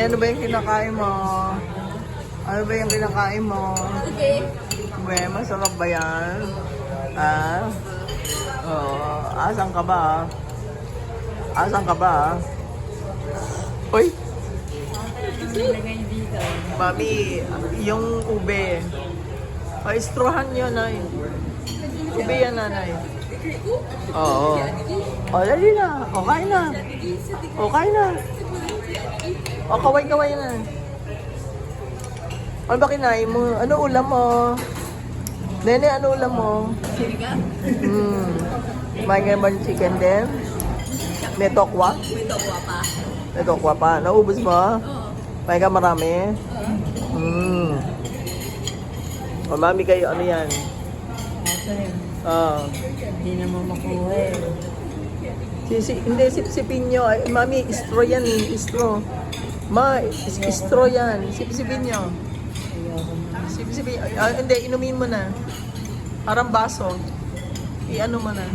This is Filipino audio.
ano ba yung kinakain mo? Ano ba yung kinakain mo? Okay. Uwe, masarap ba yan? Ah? Oo. Asan ka ba? Asan ka ba? Uy! Mami, yung ube. Pa-istruhan yun, ay. Ube yan, nanay. Oo. O, dali na. O, kain na. O, kain na. O, kaway-kaway na. Ano ba kinain mo? Ano ulam mo? Nene, ano ulam mo? Siriga? Kumain ka naman chicken din? May tokwa? May tokwa pa. May tokwa pa. Naubos mo? Oo. Kumain ka marami? O, mami kayo, ano yan? Oo. Hindi naman makuha eh. Hindi, sipsipin nyo. Ay, mami, istro yan eh. Istro. Istro yan. Sipsipin nyo. Sipsipin. Hindi, inumin mo na. Parang baso. I-ano mo na.